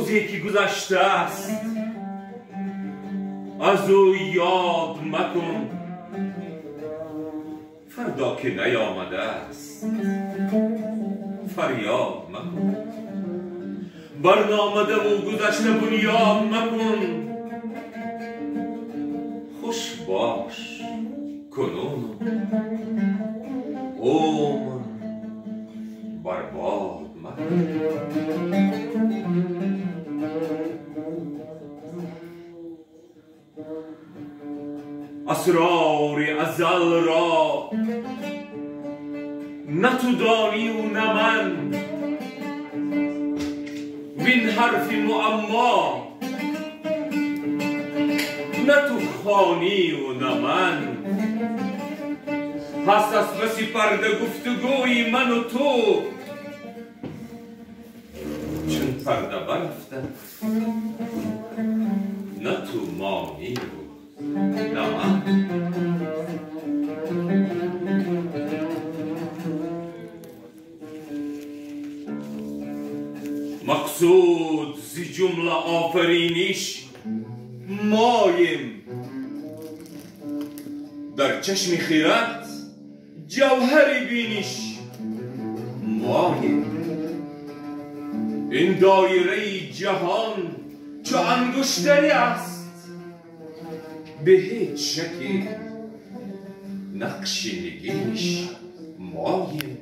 روزی که گذشته است از او یاد مکن، فردا که نیامده است فریاد مکن. برنامده و گذشته بنیاد مکن، خوش باش کنون عمر برباد مکن. اسرار ازل را نه تو دانی و نه من، وین حرف معما نه تو خوانی و نه من. هست از بسی پرده گفتگوی من و تو، چون پرده برفته نه تو مانی و نه من. مقصود زی جمله آفرینیش مایم، در چشم خیرت جوهری بینیش مایم. این دایره جهان چو انگشتری است، به هیچ شکل نقش نگینش مایم.